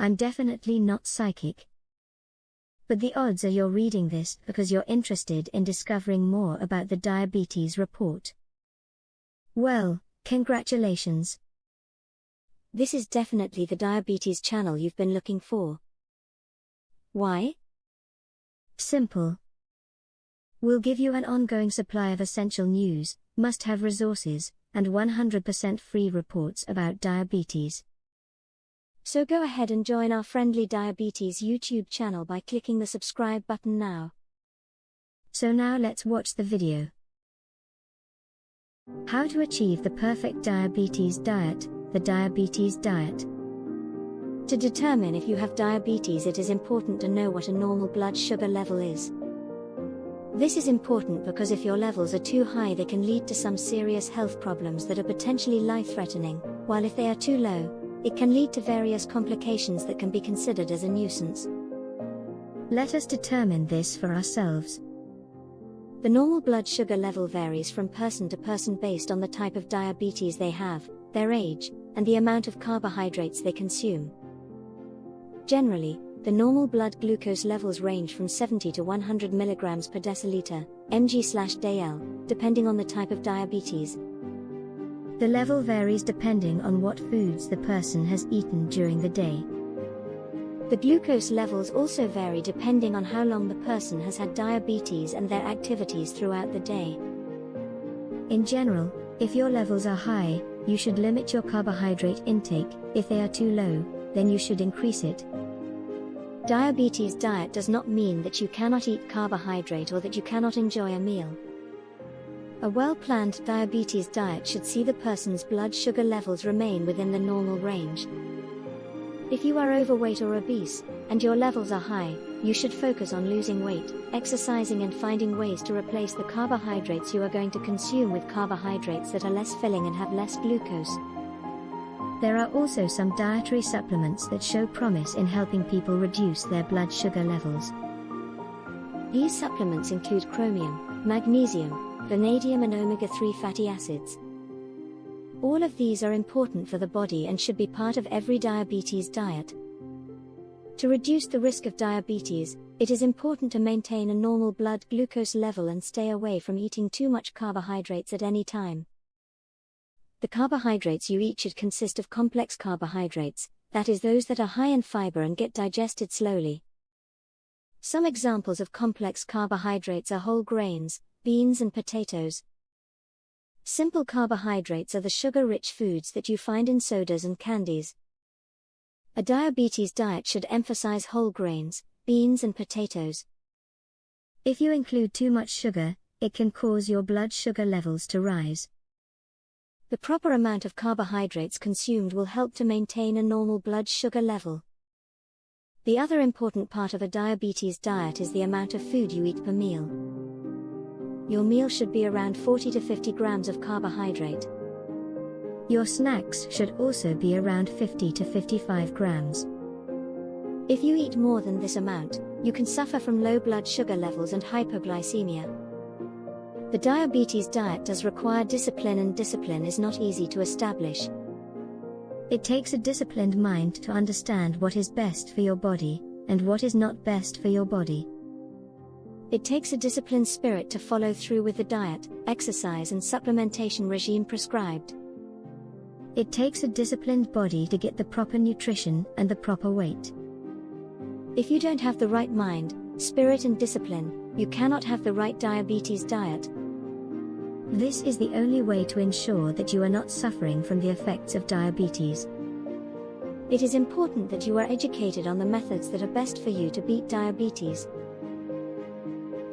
I'm definitely not psychic. But the odds are you're reading this because you're interested in discovering more about the diabetes report. Well, congratulations. This is definitely the diabetes channel you've been looking for. Why? Simple. We'll give you an ongoing supply of essential news, must-have resources, and 100% free reports about diabetes. So go ahead and join our friendly diabetes YouTube channel by clicking the subscribe button now. So now let's watch the video. How to achieve the perfect diabetes diet, the diabetes diet. To determine if you have diabetes, it is important to know what a normal blood sugar level is. This is important because if your levels are too high, they can lead to some serious health problems that are potentially life-threatening, while if they are too low, it can lead to various complications that can be considered as a nuisance. Let us determine this for ourselves. The normal blood sugar level varies from person to person based on the type of diabetes they have, their age, and the amount of carbohydrates they consume. Generally, the normal blood glucose levels range from 70 to 100 milligrams per deciliter, mg/dl, depending on the type of diabetes. The level varies depending on what foods the person has eaten during the day. The glucose levels also vary depending on how long the person has had diabetes and their activities throughout the day. In general, if your levels are high, you should limit your carbohydrate intake. If they are too low, then you should increase it. Diabetes diet does not mean that you cannot eat carbohydrate or that you cannot enjoy a meal. A well-planned diabetes diet should see the person's blood sugar levels remain within the normal range. If you are overweight or obese, and your levels are high, you should focus on losing weight, exercising and finding ways to replace the carbohydrates you are going to consume with carbohydrates that are less filling and have less glucose. There are also some dietary supplements that show promise in helping people reduce their blood sugar levels. These supplements include chromium, magnesium, vanadium and omega-3 fatty acids. All of these are important for the body and should be part of every diabetes diet. To reduce the risk of diabetes, it is important to maintain a normal blood glucose level and stay away from eating too much carbohydrates at any time. The carbohydrates you eat should consist of complex carbohydrates, that is, those that are high in fiber and get digested slowly. Some examples of complex carbohydrates are whole grains, beans and potatoes. Simple carbohydrates are the sugar-rich foods that you find in sodas and candies. A diabetes diet should emphasize whole grains, beans and potatoes. If you include too much sugar, it can cause your blood sugar levels to rise. The proper amount of carbohydrates consumed will help to maintain a normal blood sugar level. The other important part of a diabetes diet is the amount of food you eat per meal. Your meal should be around 40 to 50 grams of carbohydrate. Your snacks should also be around 50 to 55 grams. If you eat more than this amount, you can suffer from low blood sugar levels and hypoglycemia. The diabetes diet does require discipline, and discipline is not easy to establish. It takes a disciplined mind to understand what is best for your body, and what is not best for your body. It takes a disciplined spirit to follow through with the diet, exercise and supplementation regime prescribed. It takes a disciplined body to get the proper nutrition and the proper weight. If you don't have the right mind, spirit and discipline, you cannot have the right diabetes diet. This is the only way to ensure that you are not suffering from the effects of diabetes. It is important that you are educated on the methods that are best for you to beat diabetes,